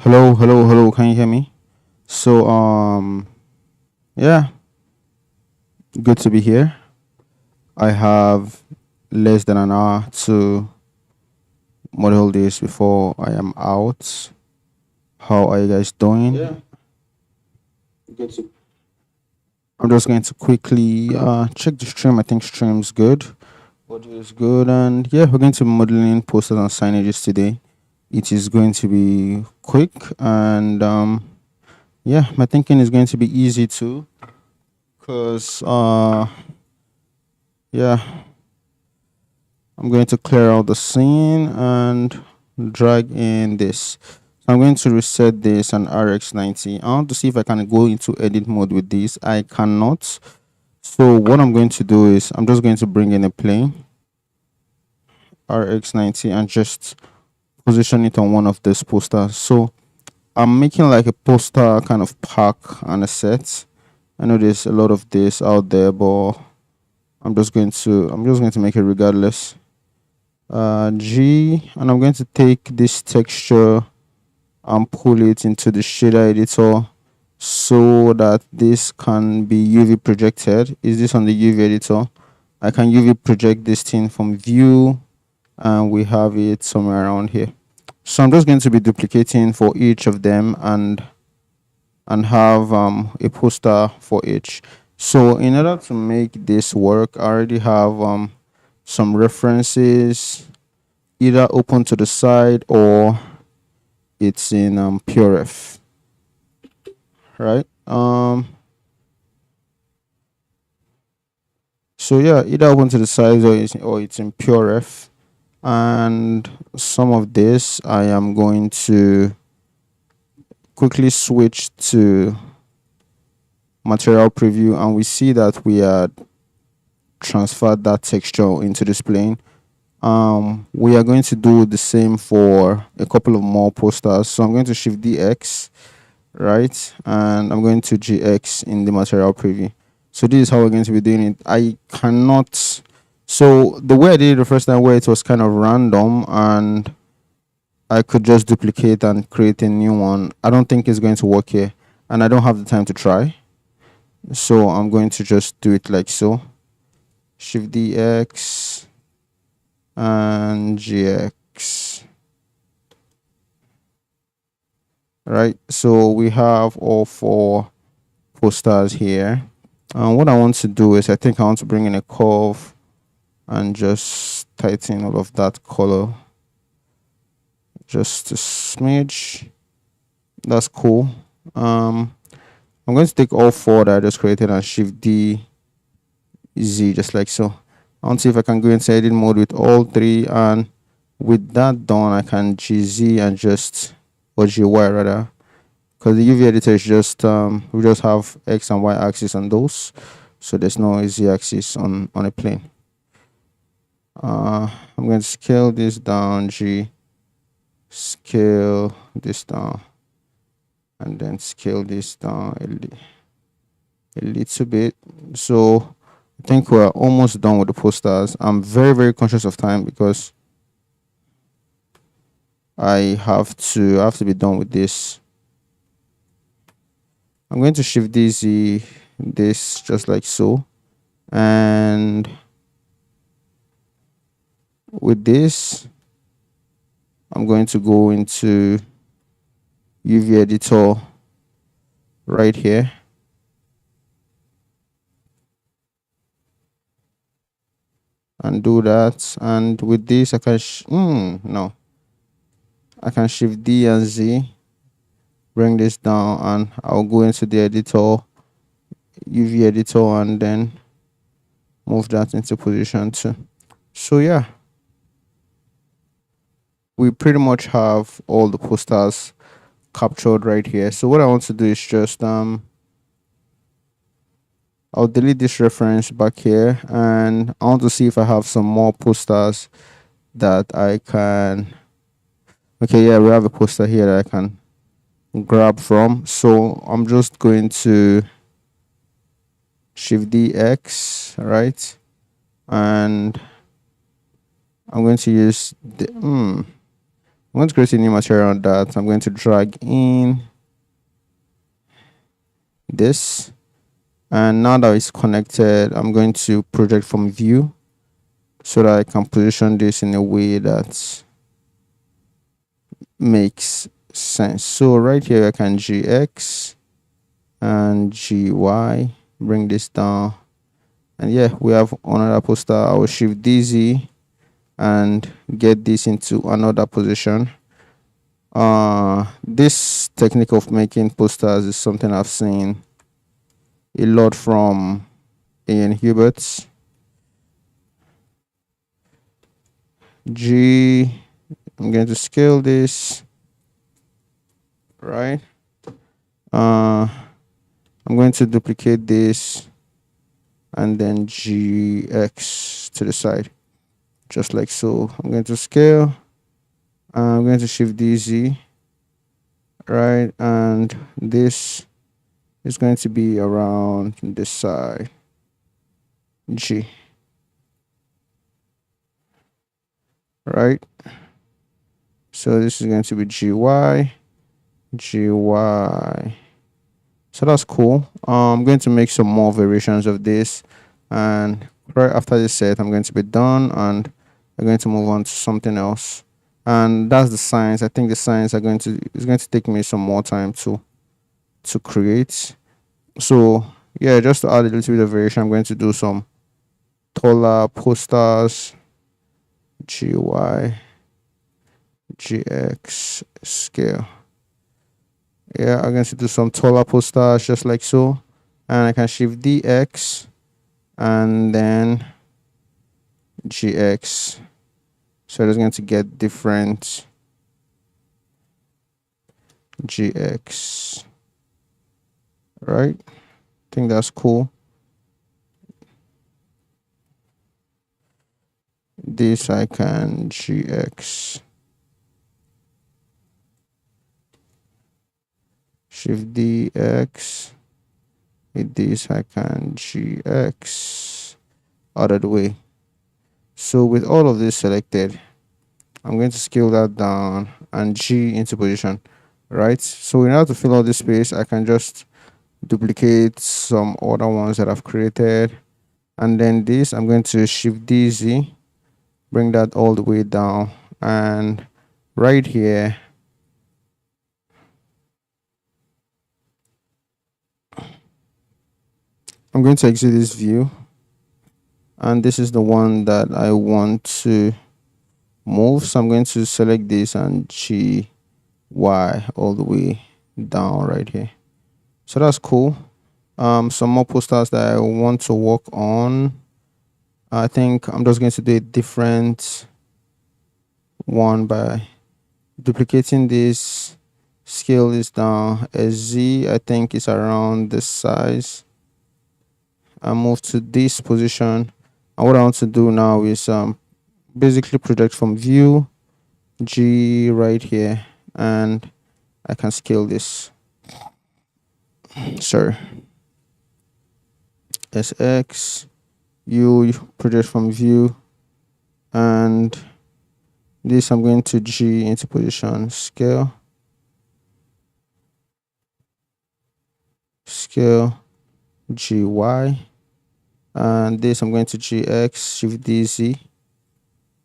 Hello, hello, hello. Can you hear me? So, yeah, good to be here. I have less than an hour to model this before I am out. How are you guys doing? Yeah, good to. I'm just going to quickly check the stream. I think stream's good. Audio is good, and yeah, we're going to be modeling posters and signages today. It is going to be quick, and yeah, my thinking is going to be easy too, cause yeah, I'm going to clear out the scene and drag in this. So I'm going to reset this on RX90. I want to see if I can go into edit mode with this. I cannot. So what I'm going to do is I'm just going to bring in a plane RX90 and just position it on one of these posters. So I'm making like a poster kind of pack and a set. I know there's a lot of this out there, but I'm just going to make it regardless. G, and I'm going to take this texture and pull it into the shader editor so that this can be UV projected. Is this on the UV editor? I can UV project this thing from view, and we have it somewhere around here. So I'm just going to be duplicating for each of them and have a poster for each. So in order to make this work, I already have some references either open to the side or it's in puref, right? So yeah, either open to the side or it's in puref. And some of this I am going to quickly switch to material preview, and we see that we had transferred that texture into this plane. We are going to do the same for a couple of more posters. So I'm going to shift DX, right? And I'm going to GX in the material preview. So this is how we're going to be doing it. I cannot. So the way I did it the first time, where it was kind of random and I could just duplicate and create a new one, I don't think it's going to work here. And I don't have the time to try. So I'm going to just do it like so. Shift DX and GX. Right. So we have all four posters here. What I want to do is I think I want to bring in a curve and just tighten all of that color just a smidge. That's cool. I'm going to take all four that I just created and shift D Z just like so. I want to see if I can go into edit mode with all three, and with that done I can GZ and just or GY rather, because the UV editor is just we just have X and Y axis on those, so there's no Z axis on a plane. I'm going to scale this down, G, scale this down, and then scale this down a little bit. So I think we're almost done with the posters. I'm very, very conscious of time because I have to be done with this. I'm going to shift this just like so, and with this I'm going to go into UV editor right here, and do that. And with this I can no, I can shift D and Z, bring this down, and I'll go into the editor, UV editor, and then move that into position 2. So yeah, we pretty much have all the posters captured right here. So what I want to do is just I'll delete this reference back here, and I want to see if I have some more posters that I can. Okay, yeah, we have a poster here that I can grab from. So I'm just going to shift DX, right? And I'm going to use the I'm going to create a new material on that. I'm going to drag in this, and now that it's connected, I'm going to project from view so that I can position this in a way that makes sense. So right here I can GX and GY, bring this down, and yeah, we have another poster. I will shift DZ and get this into another position. This technique of making posters is something I've seen a lot from Ian Hubert's. I'm going to scale this, right? I'm going to duplicate this and then GX to the side, just like so. I'm going to scale. I'm going to shift DZ, right? And this is going to be around this side, G, right? So this is going to be GY, GY. So that's cool. I'm going to make some more variations of this, and right after this set, I'm going to be done, and I'm going to move on to something else. And that's the signs. I think the signs are going to it's going to take me some more time to create. So yeah, just to add a little bit of variation, I'm going to do some taller posters, GY, GX, scale. Yeah, I'm going to do some taller posters just like so, and I can shift DX and then GX. So it's going to get different GX, right? I think that's cool. This I can GX, shift DX. With this I can GX out of the way. So with all of this selected, I'm going to scale that down and G into position, right? So in order to fill out this space, I can just duplicate some other ones that I've created, and then this I'm going to shift DZ, bring that all the way down, and right here I'm going to exit this view, and this is the one that I want to move. So I'm going to select this and GY all the way down right here. So that's cool. Some more posters that I want to work on. I think I'm just going to do a different one by duplicating this, scale this down. SZ I think is around this size. I move to this position, and what I want to do now is basically project from view, G right here, and I can scale this. Sorry, SX, U project from view, and this I'm going to G into position, scale, GY, and this I'm going to GX, shift DZ,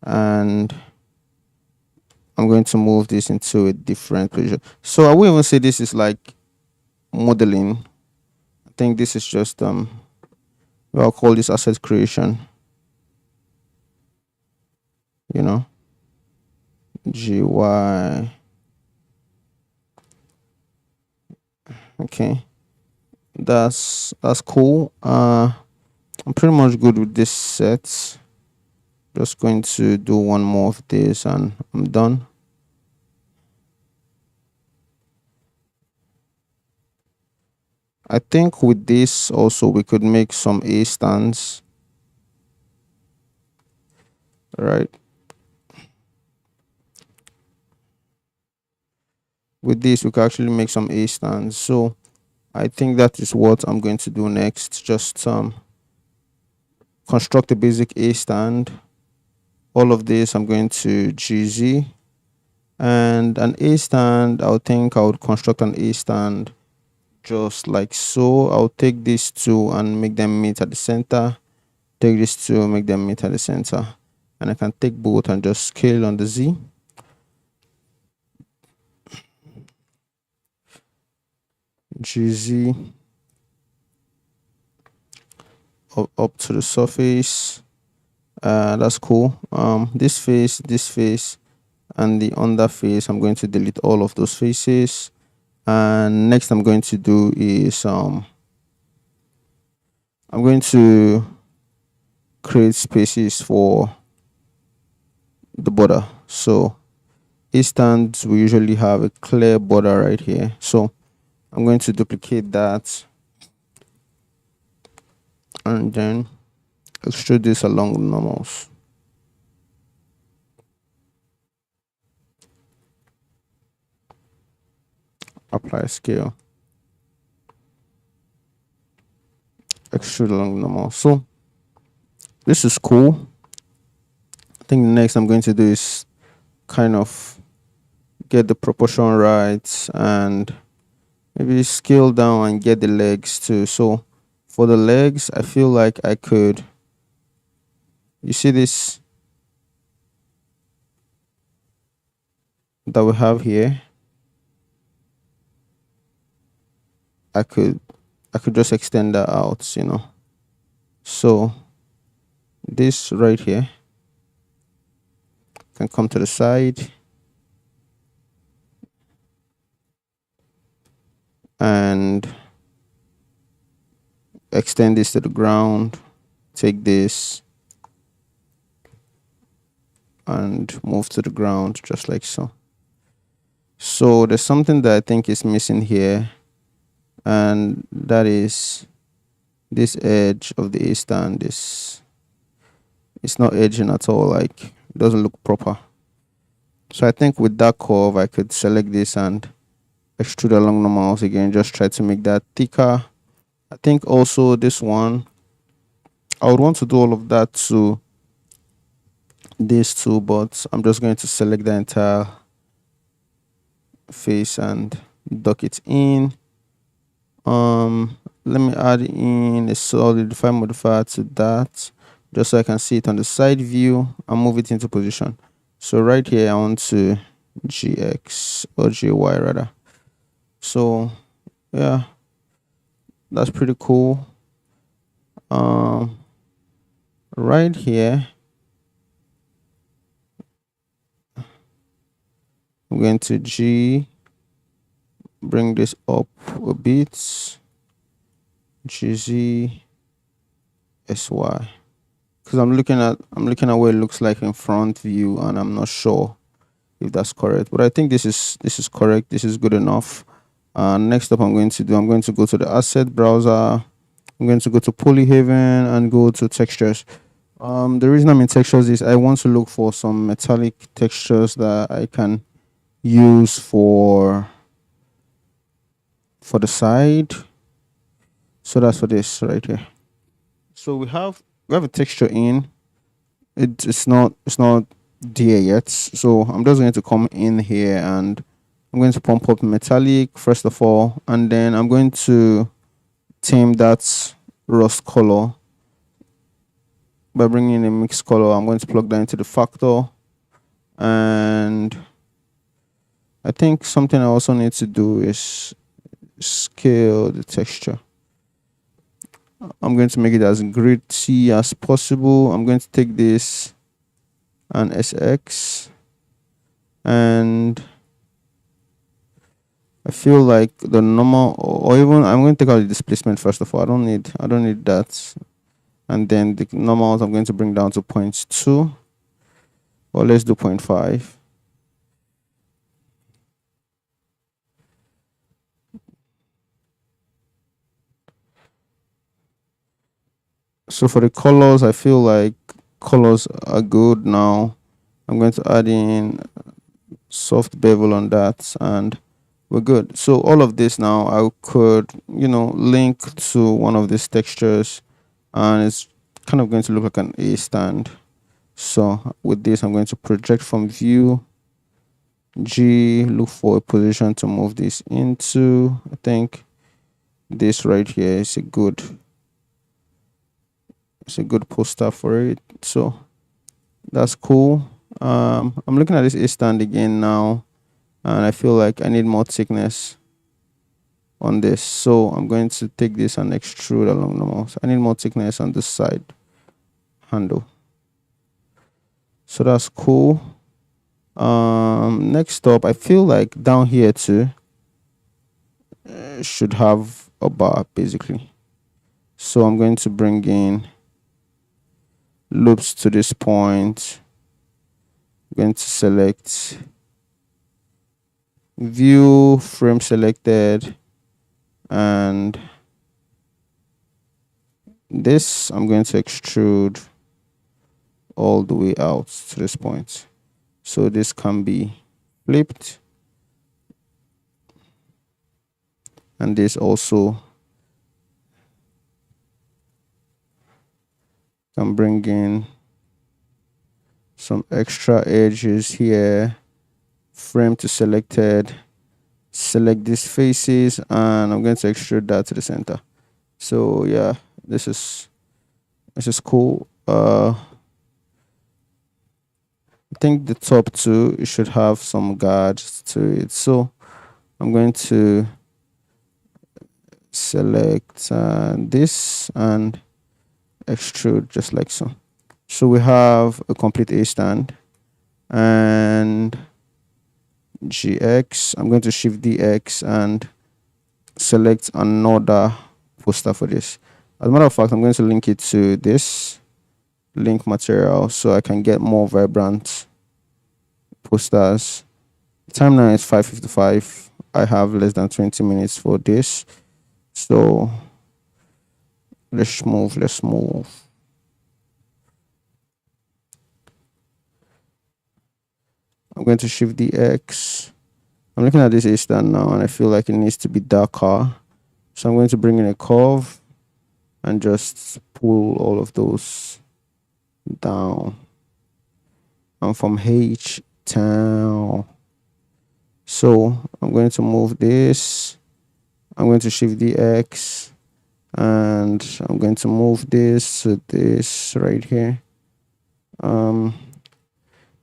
and I'm going to move this into a different position. So I wouldn't even say this is like modeling. I think this is just I'll call this asset creation, you know, GY. Okay, that's cool. I'm pretty much good with this set. Just going to do one more of this and I'm done. I think with this also we could make some A stands, right? With this we could actually make some A stands. So I think that is what I'm going to do next. Just construct a basic A stand. All of this I'm going to GZ, And an A stand, I would think I would construct an A stand just like so. I'll take these two and make them meet at the center. Take these two, make them meet at the center. And I can take both and just scale on the Z. GZ up to the surface. That's cool. This face, and the under face, I'm going to delete all of those faces. And next I'm going to do is I'm going to create spaces for the border. So A stands we usually have a clear border right here. So I'm going to duplicate that and then extrude this along the normals. Apply scale. Extrude along the normal. So this is cool. I think the next I'm going to do is kind of get the proportion right and maybe scale down and get the legs too. So for the legs, I feel like I could, you see this that we have here, I could just extend that out, you know. So this right here can come to the side and extend this to the ground. Take this and move to the ground just like so. So there's something that I think is missing here, and that is this edge of the A stand. It's not edging at all, like it doesn't look proper. So I think with that curve I could select this and extrude along the mouse again, just try to make that thicker. I think also this one, I would want to do all of that to these two, but I'm just going to select the entire face and dock it in. Let me add in a solidify modifier to that just so I can see it on the side view and move it into position. So right here I want to GX or GY rather. So yeah, that's pretty cool. Right here I'm going to G, bring this up a bit, GZ SY, because I'm looking at what it looks like in front view and I'm not sure if that's correct, but I think this is correct. This is good enough. Next up I'm going to go to the asset browser. I'm going to go to Polyhaven and go to textures. The reason I'm in textures is I want to look for some metallic textures that I can use for the side. So that's for this right here. So we have a texture in. It's not there yet. So I'm just going to come in here and I'm going to pump up metallic first of all, and then I'm going to tame that rust color by bringing in a mixed color. I'm going to plug that into the factor, and I think something I also need to do is scale the texture. I'm going to make it as gritty as possible. I'm going to take this and SX, and I feel like the normal, or even I'm going to take out the displacement first of all. I don't need that. And then the normals I'm going to bring down to 0.2, or let's do 0.5. So for the colors, I feel like colors are good now. I'm going to add in soft bevel on that and we're good. So all of this now I could, link to one of these textures and it's kind of going to look like an A stand. So with this, I'm going to project from view G, look for a position to move this into. I think this right here is a good poster for it. So that's cool. I'm looking at this A stand again now, and I feel like I need more thickness on this. So I'm going to take this and extrude along the mouse. I need more thickness on this side handle. So that's cool. Next up, I feel like down here too should have a bar basically. So I'm going to bring in loops to this point. I'm going to select view, frame selected, and this I'm going to extrude all the way out to this point. So this can be flipped, and this also can bring in some extra edges here. Frame to selected, select these faces, and I'm going to extrude that to the center. So yeah, this is cool. I think the top two should have some guards to it. So I'm going to select this and extrude just like so. So we have a complete A stand and GX. I'm going to shift DX and select another poster for this. As a matter of fact, I'm going to link it to this link material so I can get more vibrant posters. The time now is 5:55. I have less than 20 minutes for this. So let's move. I'm going to shift the X. I'm looking at this A stand now and I feel like it needs to be darker. So I'm going to bring in a curve and just pull all of those down. And from H down. So I'm going to move this. I'm going to shift the X and I'm going to move this to this right here.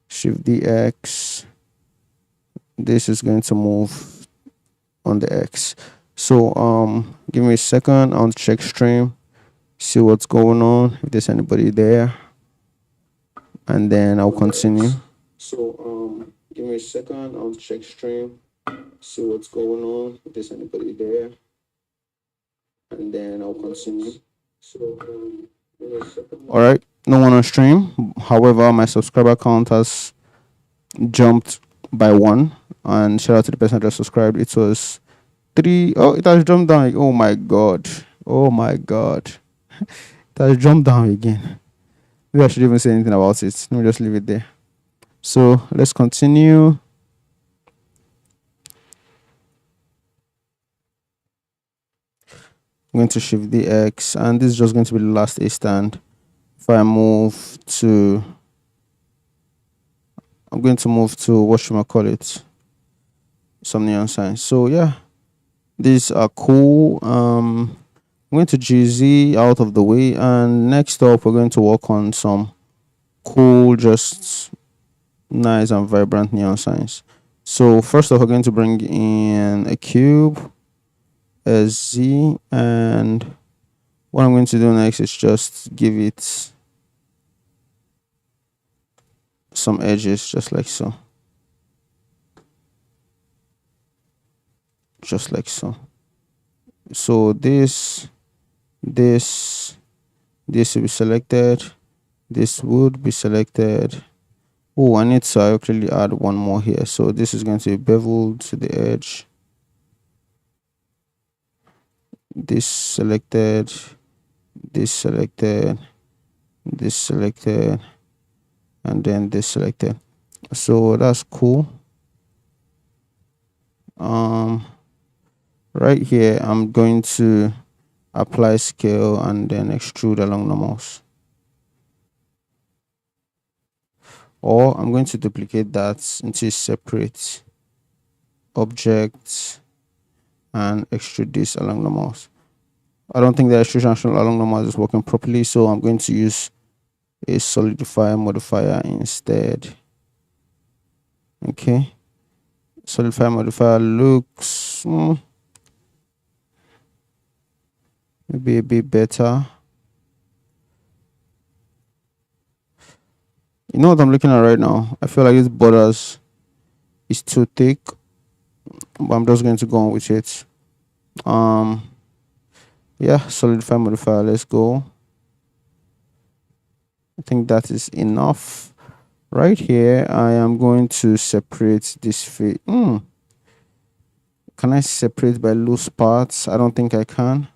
Shift the X. This is going to move on the X. So give me a second. I'll check stream, see what's going on, if there's anybody there, and then I'll continue. So give me a second. I'll check stream, see what's going on, if there's anybody there, and then I'll continue. So give me a second. All right, no one on stream. However, my subscriber count has jumped by 1, and shout out to the person that subscribed. It was 3. Oh, it has jumped down. Oh my god, it has jumped down again. Maybe I should even say anything about it. Let me just leave it there. So let's continue. I'm going to shift the X, and this is just going to be the last A stand. If I move to, I'm going to move to what should I call it? Some neon signs. So yeah, these are cool. I'm going to GZ out of the way, and next up we're going to work on some cool, just nice and vibrant neon signs. So first off, we're going to bring in a cube, a Z, and what I'm going to do next is just give it some edges, just like so. Just like so. So this will be selected. This would be selected. Oh, I need to actually add one more here. So this is going to be beveled to the edge. This selected, this selected, this selected, and then this selected. So that's cool. Right here, I'm going to apply scale and then extrude along the mouse. or I'm going to duplicate that into a separate object and extrude this along the mouse. I don't think the extrusion along the mouse is working properly, so I'm going to use a solidify modifier instead. Okay, solidify modifier looks maybe a bit better. You know what I'm looking at right now? I feel like this borders is too thick, but I'm just going to go on with it. Yeah, solidify modifier, let's go. I think that is enough. Right here, I am going to separate this face. Can I separate by loose parts? I don't think I can.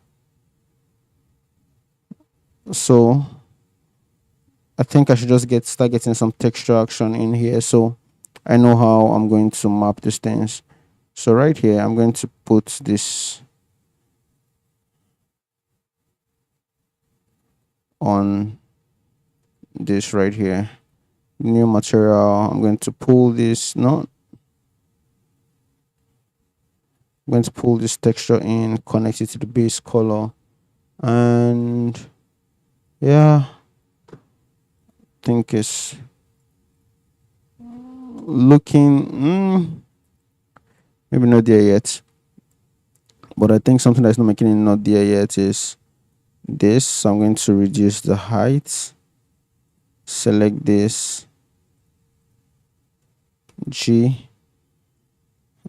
So I think I should just start getting some texture action in here, so I know how I'm going to map these things. So right here, I'm going to put this on this right here. New material. I'm going to pull this. No, I'm going to pull this texture in, connect it to the base color, and yeah, I think it's looking maybe not there yet, but I think something that's not making it not there yet is this. So I'm going to reduce the height, select this G,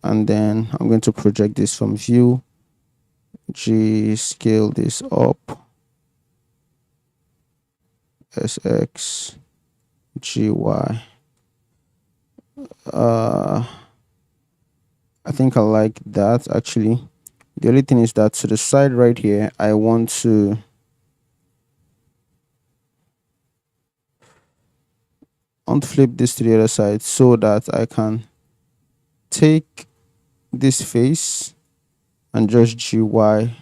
and then I'm going to project this from view, G, scale this up, SX, GY. I think I like that actually. The only thing is that to the side right here, I want to flip this to the other side so that I can take this face and just GY.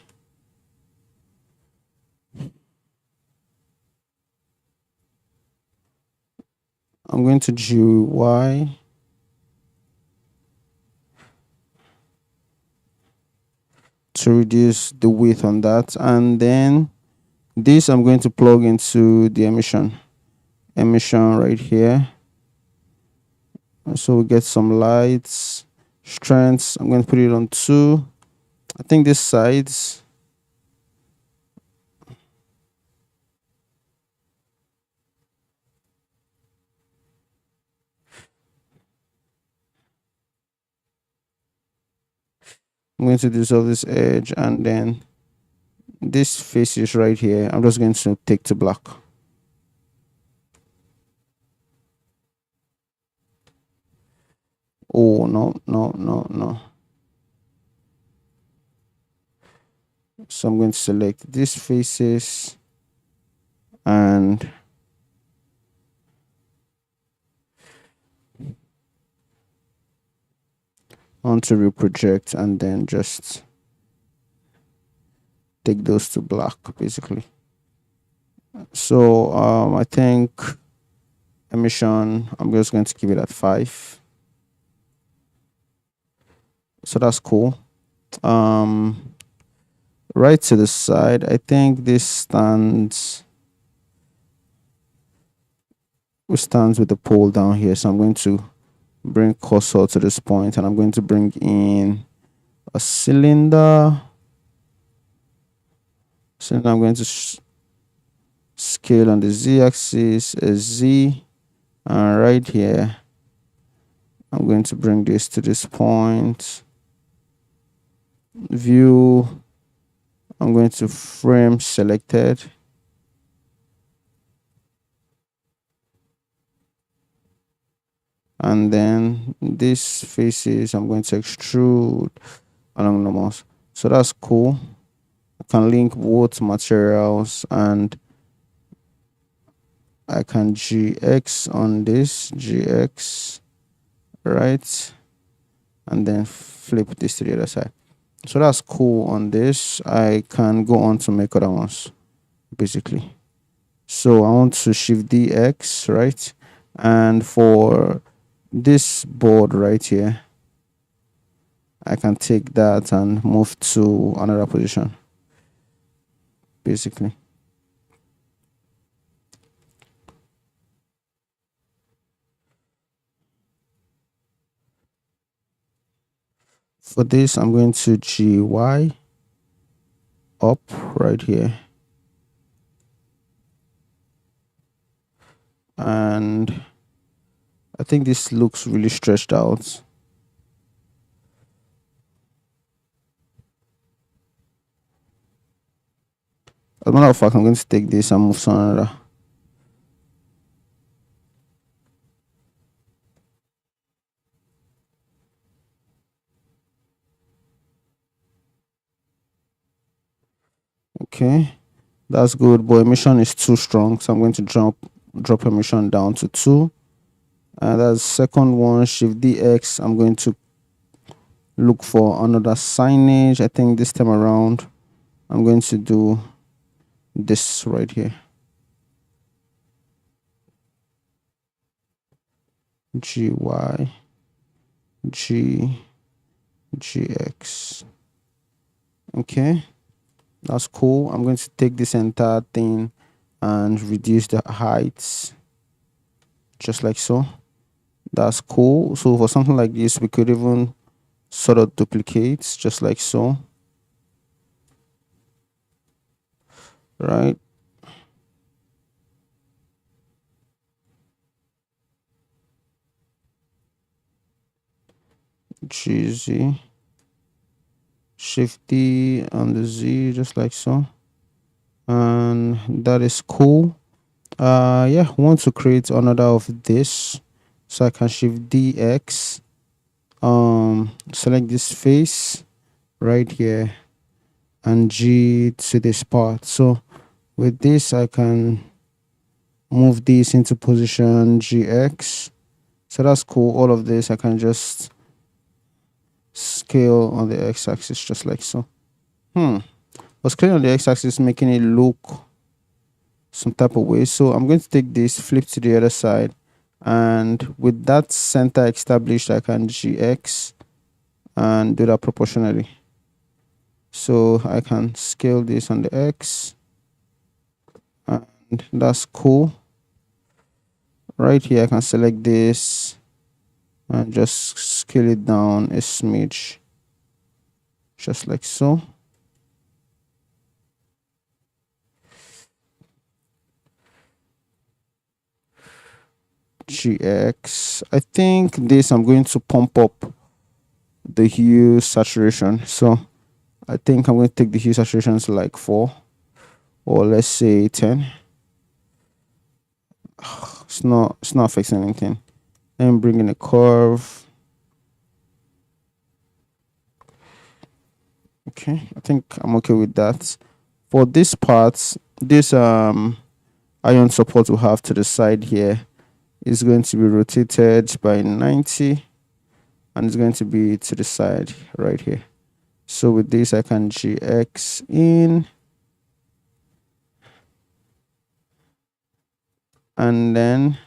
I'm going to GY to reduce the width on that, and then this I'm going to plug into the emission right here. So we get some lights, strengths. I'm going to put it on 2. I think this sides, I'm going to dissolve this edge, and then this face is right here. I'm just going to take to black. Oh, no. So I'm going to select these faces and onto reproject, and then just take those to black basically. So I think emission, I'm just going to keep it at 5. So that's cool. Right to the side, I think this stands with the pole down here. So I'm going to bring cursor to this point, and I'm going to bring in a cylinder. So now I'm going to scale on the z-axis a Z, and right here I'm going to bring this to this point. View, I'm going to frame selected, and then this faces I'm going to extrude along the mouse. So that's cool. I can link both materials, and I can GX on this, GX, right, and then flip this to the other side. So that's cool on this. I can go on to make other ones basically. So I want to shift DX, right? And for this board right here, I can take that and move to another position, basically. For this, I'm going to GY up right here. And I think this looks really stretched out. As a matter of fact, I'm going to take this and move to another. Okay, that's good, but emission is too strong, so I'm going to drop emission down to 2. And that's second one. Shift DX. I'm going to look for another signage. I think this time around I'm going to do this right here. GY GX. Okay, that's cool. I'm going to take this entire thing and reduce the heights just like so. That's cool. So for something like this, we could even sort of duplicate just like so, right? GZ, Shift D and the Z just like so, and that is cool. Yeah, I want to create another of this, so I can Shift DX, select this face right here and G to this part. So with this I can move this into position GX. So that's cool. All of this I can just scale on the x-axis just like so. But scaling on the x-axis making it look some type of way. So I'm going to take this, flip to the other side, and with that center established, I can GX and do that proportionally. So I can scale this on the X, and that's cool. Right here, I can select this and just scale it down a smidge, just like so. GX. I think this I'm going to pump up the hue saturation. So I think I'm going to take the hue saturation to like 4, or let's say 10. It's not fixing anything. Then bring in a curve. Okay, I think I'm okay with that. For this part, this iron support we have to the side here is going to be rotated by 90, and it's going to be to the side right here. So with this I can GX in, and then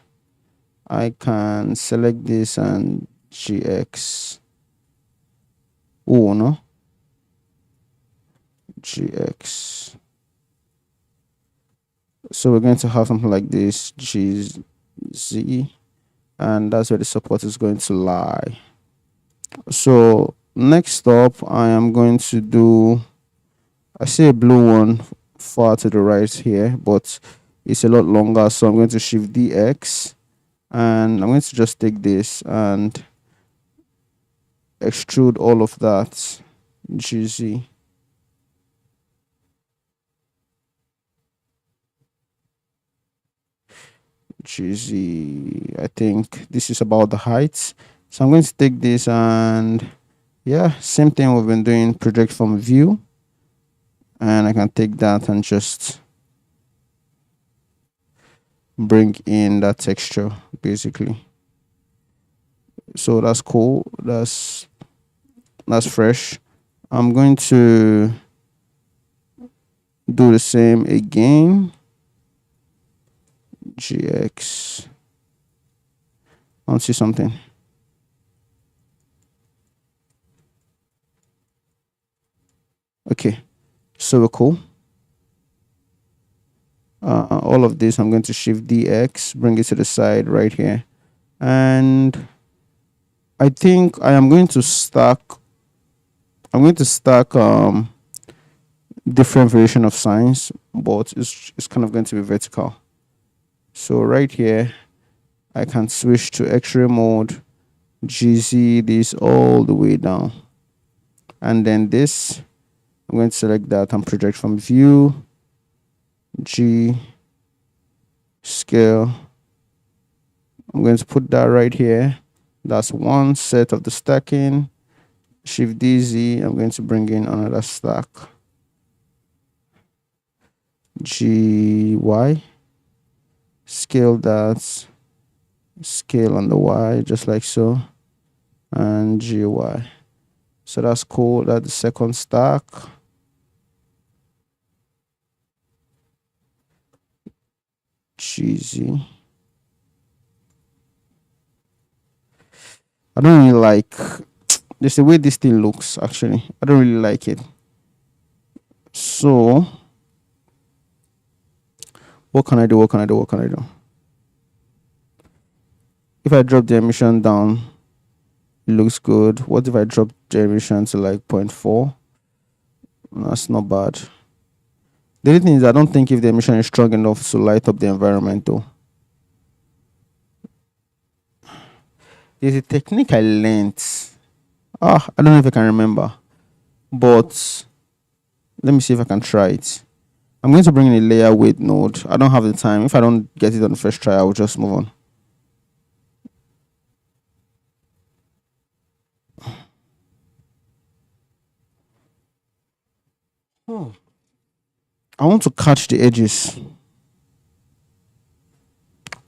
I can select this and GX. Oh no, GX. So we're going to have something like this, GZ, and that's where the support is going to lie. So next up, I am going to do, I see a blue one far to the right here, but it's a lot longer. So I'm going to Shift DX, and I'm going to just take this and extrude all of that, GZ. GZ. I think this is about the height. So I'm going to take this and yeah, same thing we've been doing, project from view. And I can take that and just bring in that texture basically. So that's cool. That's fresh. I'm going to do the same again. GX. I want to see something. Okay, so we're cool. All of this, I'm going to shift DX, bring it to the side right here. And I think I am going to stack, I'm going to stack different variation of signs, but it's kind of going to be vertical. So right here, I can switch to X-ray mode, GZ this all the way down. And then this, I'm going to select that and project from view, G, scale. I'm going to put that right here. That's one set of the stacking. Shift DZ, I'm going to bring in another stack. GY, scale that, scale on the Y, just like so, and GY. So that's cool. That's the second stack. GZ. I don't really like just the way this thing looks. Actually, I don't really like it. So what can I do? What can I do? What can I do? If I drop the emission down, it looks good. What if I drop the emission to like 0.4? That's not bad. The only thing is I don't think if the emission is strong enough to light up the environment though. There's a technique I learned. I don't know if I can remember. But let me see if I can try it. I'm going to bring in a layer weight node. I don't have the time. If I don't get it on the first try, I will just move on. I want to catch the edges.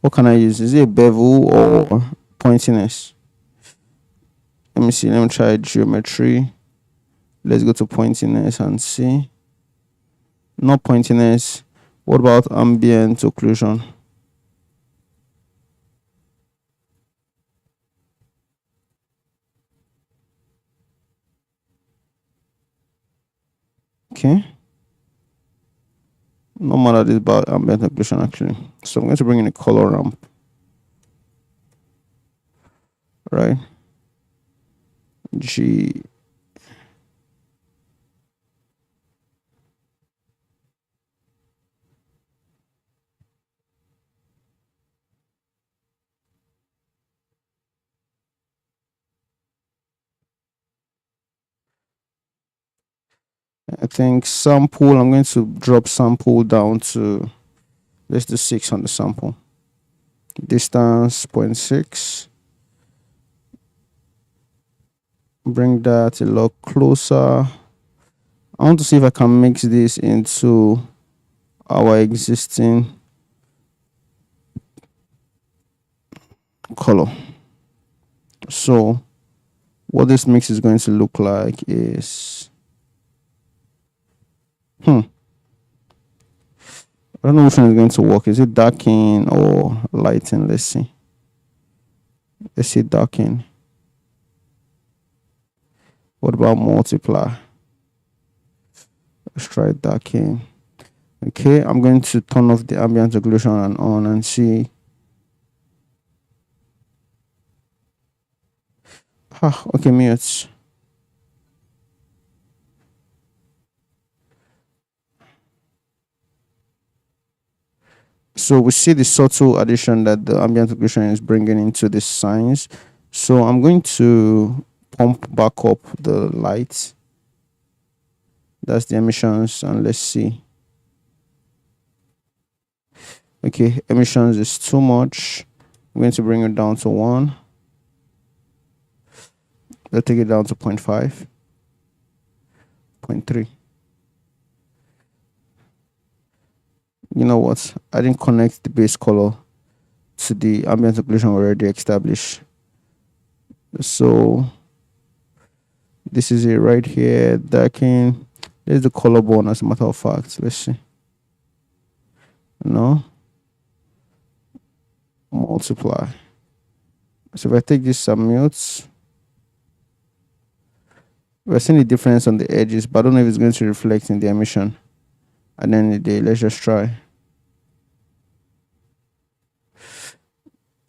What can I use? Is it a bevel or pointiness? Let me see. Let me try geometry. Let's go to pointiness and see. Not pointiness. What about ambient occlusion? Okay. No matter this about ambient occlusion actually. So I'm going to bring in a color ramp. Right. G. I think sample, I'm going to drop sample down to, let's do 6 on the sample. Distance 0.6. Bring that a lot closer. I want to see if I can mix this into our existing color. So what this mix is going to look like is I don't know which one is going to work. Is it darken or lighten? Let's see. Let's see darken. What about multiply? Let's try darken. Okay, I'm going to turn off the ambient occlusion and on and see. Okay, mute. So we see the subtle addition that the ambient occlusion is bringing into the signs. So I'm going to pump back up the light. That's the emissions, and let's see. Okay, emissions is too much. I'm going to bring it down to 1. Let's take it down to 0.5, 0.3. You know what? I didn't connect the base color to the ambient occlusion already established. So this is it right here. Darken. There's the color bone as a matter of fact. Let's see. No. Multiply. So if I take this submute, we're seeing the difference on the edges, but I don't know if it's going to reflect in the emission. At the end of the day, let's just try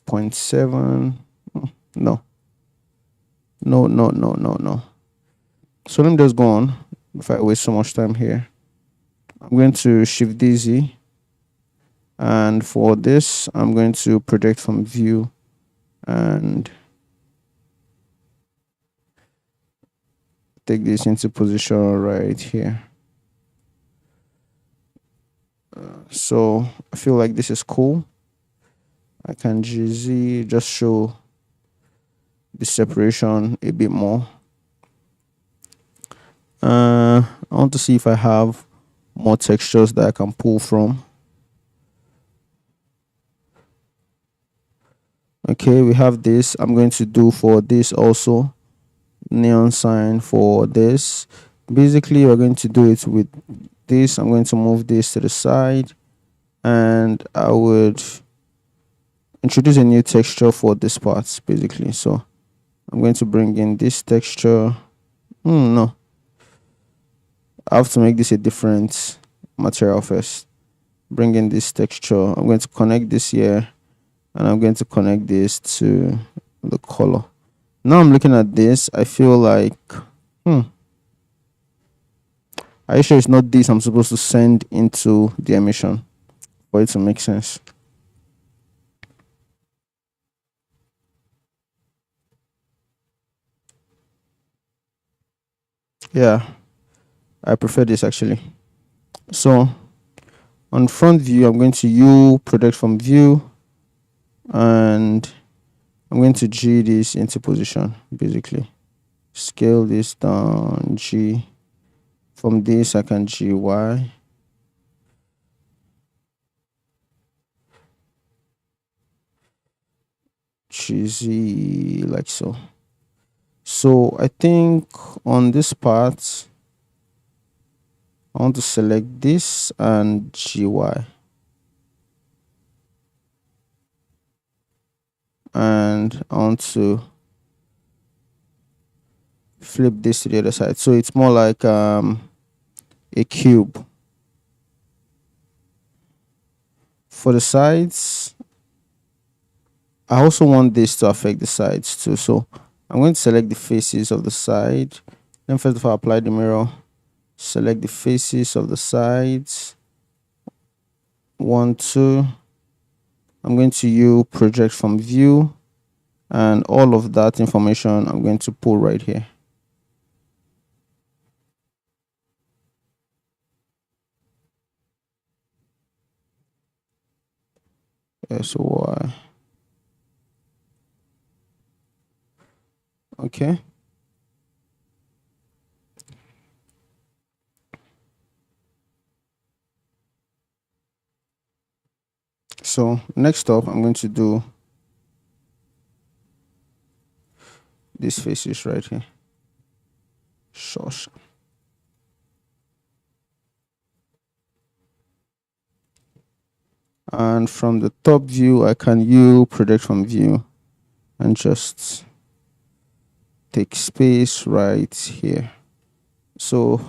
0.7. No. No. So let me just go on if I waste so much time here. I'm going to shift DZ, and for this I'm going to project from view and take this into position right here. So I feel like this is cool. I can GZ, just show the separation a bit more. I want to see if I have more textures that I can pull from. Okay, we have this. I'm going to do for this also neon sign for this. Basically, we're going to do it with this. I'm going to move this to the side, and I would introduce a new texture for this part basically. So I'm going to bring in this texture. No, I have to make this a different material first. Bring in this texture. I'm going to connect this here, and I'm going to connect this to the color. Now I'm looking at this. I feel like, are you sure it's not this I'm supposed to send into the emission for it to make sense? Yeah, I prefer this actually. So on front view, I'm going to project from view, and I'm going to G this into position basically. Scale this down, G. From this I can GY. Cheesy like so. So I think on this part I want to select this and GY, and I want to flip this to the other side, so it's more like a cube. For the sides, I also want this to affect the sides too, so I'm going to select the faces of the side. Then first of all, apply the mirror, select the faces of the sides, 1 2. I'm going to project from view, and all of that information I'm going to pull right here. SY. Okay. So next up, I'm going to do these faces right here. Shush. And from the top view, I can project from view and just take space right here. So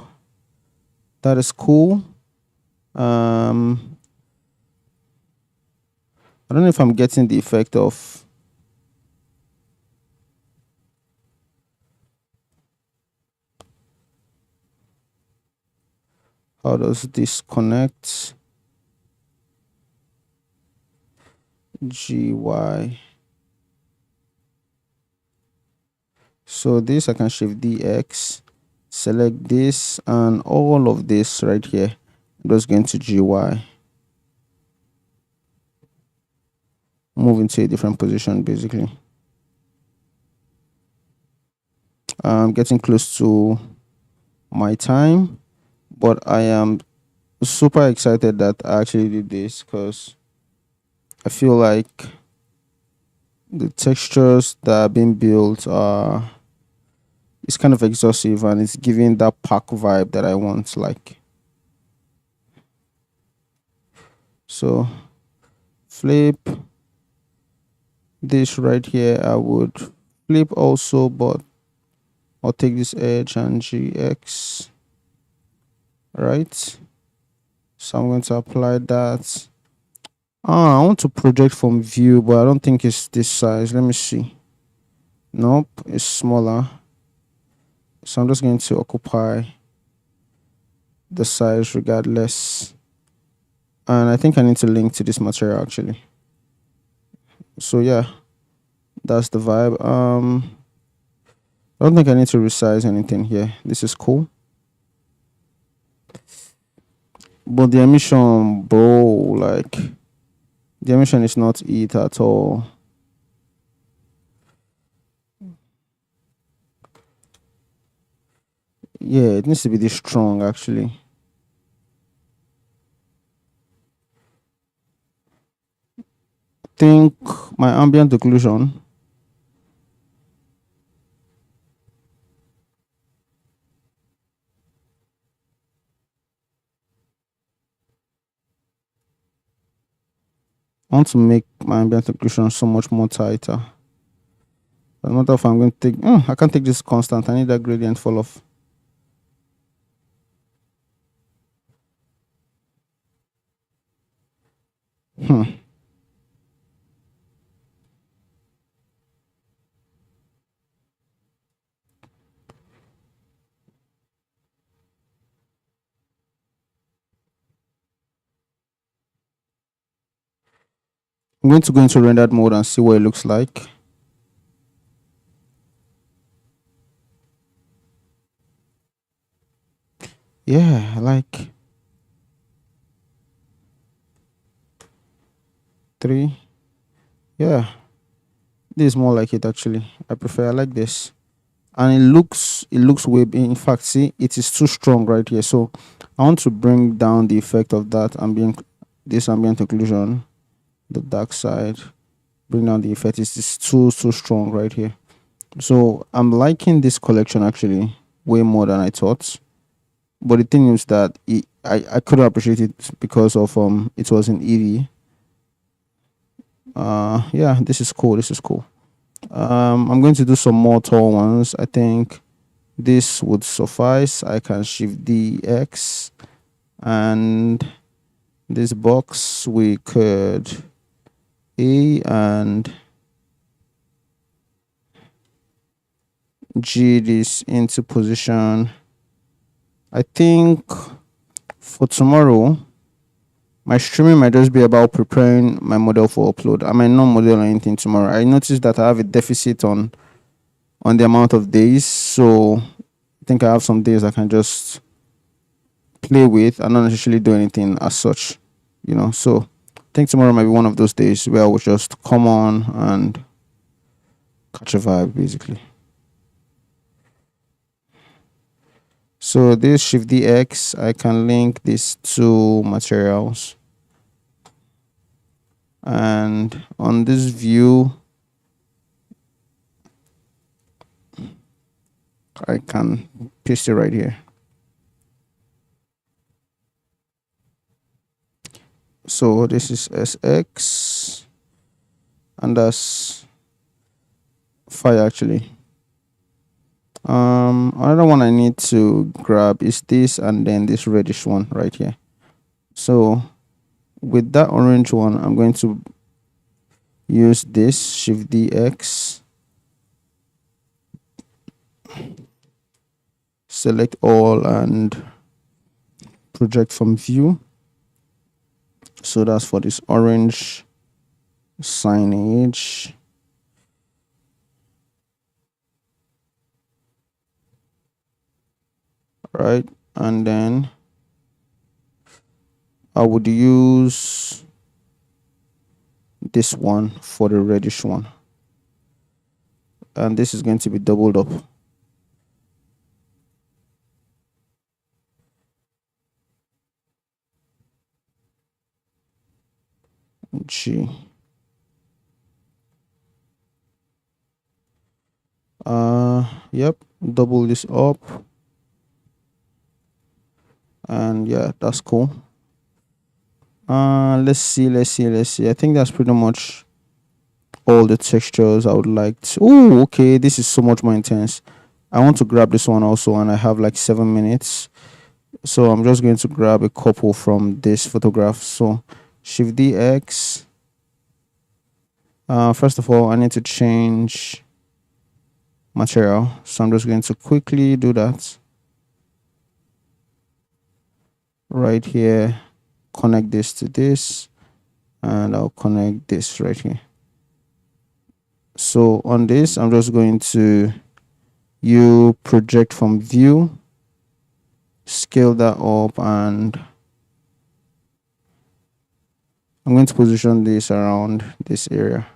that is cool. I don't know if I'm getting the effect of how does this connect. GY. So this I can shift DX, select this, and all of this right here, I'm just going to GY. Move into a different position basically. I'm getting close to my time, but I am super excited that I actually did this because I feel like the textures that are being built are, it's kind of exhaustive and it's giving that pack vibe that I want. Like, so flip, this right here I would flip also, but I'll take this edge and GX, right? So I'm going to apply that. I want to project from view, but I don't think it's this size. Let me see. Nope, it's smaller. So I'm just going to occupy the size regardless. And I think I need to link to this material actually. So yeah, that's the vibe. I don't think I need to resize anything here. This is cool. But the emission, bro, like the emission is not it at all. Yeah, it needs to be this strong actually. Think my ambient occlusion. I want to make my ambient occlusion so much more tighter. No matter if I'm going to take, I can't take this constant. I need that gradient fall off. Hmm. I'm going to go into rendered mode and see what it looks like. Yeah, like 3. Yeah, this is more like it actually. I like this. And it looks way, in fact, see, it is too strong right here. So I want to bring down the effect of that this ambient occlusion, the dark side. Bring down the effect. It's too strong right here. So I'm liking this collection actually way more than I thought. But the thing is that I couldn't appreciate it because of it was in EV. Yeah, this is cool. This is cool. I'm going to do some more tall ones. I think this would suffice. I can shift the X, and this box we could A and G this into position. I think for tomorrow, my streaming might just be about preparing my model for upload. I might not model anything tomorrow. I noticed that I have a deficit on the amount of days, so I think I have some days I can just play with and not necessarily do anything as such, So I think tomorrow might be one of those days where I will just come on and catch a vibe, basically. So this shift DX, I can link these two materials. And on this view, I can paste it right here. So this is SX, and that's fire actually. Another one I need to grab is this, and then this reddish one right here. So with that orange one, I'm going to use this shift DX, select all, and project from view. So that's for this orange signage. Right, and then I would use this one for the reddish one, and this is going to be doubled up. G. Yep, double this up, and yeah, that's cool. Let's see. I think that's pretty much all the textures I would like to. Oh, okay, this is so much more intense. I want to grab this one also, and I have like 7 minutes. So I'm just going to grab a couple from this photograph. So Shift DX. First of all, I need to change material. So I'm just going to quickly do that right here. Connect this to this, and I'll connect this right here. So on this, I'm just going to project from view, scale that up, and I'm going to position this around this area.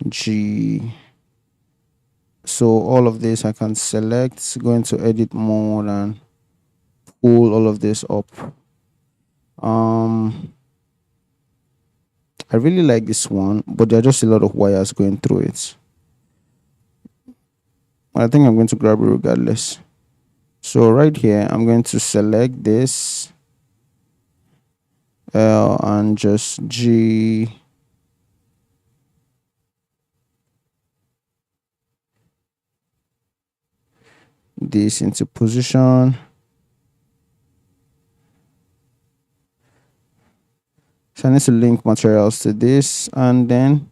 G. So all of this I can select, go into edit mode and pull all of this up. I really like this one, but there are just a lot of wires going through it. I think I'm going to grab it regardless. So right here, I'm going to select this L and just G. This into position. So I need to link materials to this, and then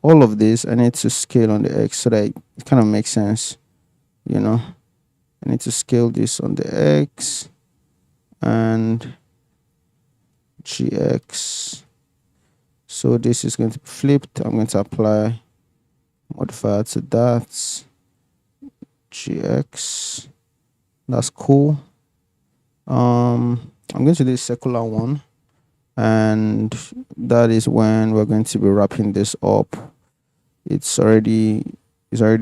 all of this I need to scale on the X so that it kind of makes sense, you know. I need to scale this on the X and GX. So this is going to be flipped. I'm going to apply modifier to that. GX. That's cool. I'm going to do a circular one, and that is when we're going to be wrapping this up. It's already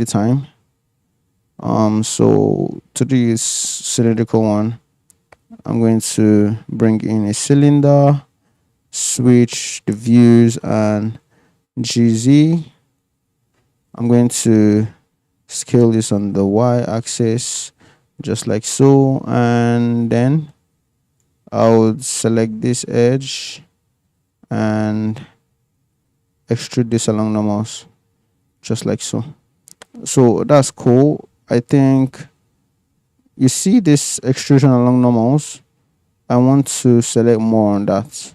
time. So to do this cylindrical one, I'm going to bring in a cylinder, switch the views and GZ. I'm going to scale this on the Y axis just like so, and then I would select this edge and extrude this along the mouse just like so. So that's cool. I think you see this extrusion along normals. I want to select more on that.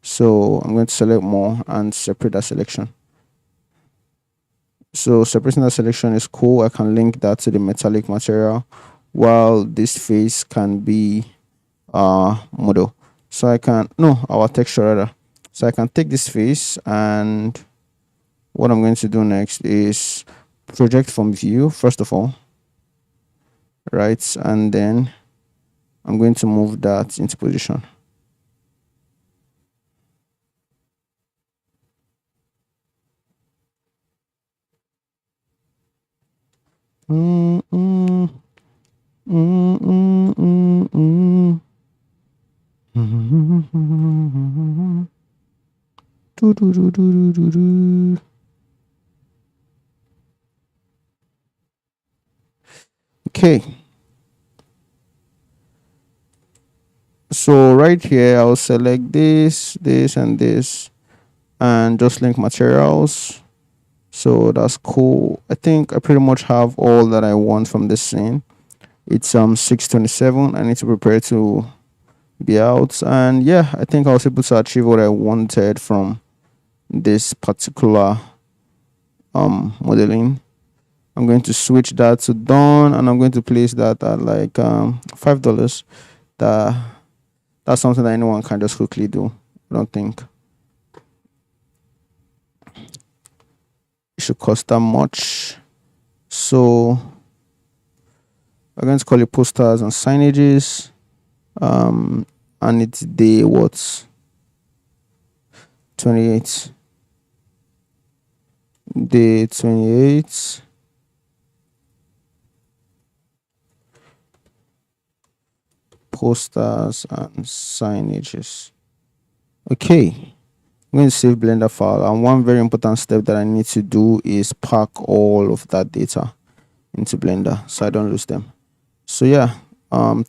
So I'm going to select more and separate that selection. So separating that selection is cool. I can link that to the metallic material, while this face can be model. So I can, no, our texture rather. So I can take this face, and what I'm going to do next is project from view, first of all, right? And then I'm going to move that into position. Okay. So right here, I'll select this, this, and this, and just link materials. So that's cool. I think I pretty much have all that I want from this scene. It's 6:27. I need to prepare to be out, and yeah, I think I was able to achieve what I wanted from this particular modeling. I'm going to switch that to done, and I'm going to place that at like $5. That's something that anyone can just quickly do. I don't think it should cost that much. So we're going to call it posters and signages. And it's day what? 28. Day 28. Posters and signages. Okay, I'm going to save Blender file, and one very important step that I need to do is pack all of that data into Blender so I don't lose them. So yeah,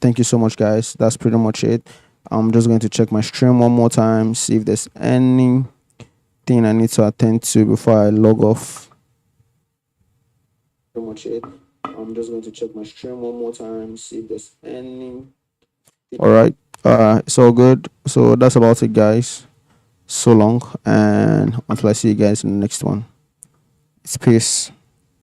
thank you so much, guys. That's pretty much it. I'm just going to check my stream one more time, see if there's anything I need to attend to before I log off. Pretty much it. I'm just going to check my stream one more time, see if there's any. All right. It's all good. So that's about it, guys. So long, and until I see you guys in the next one. It's peace.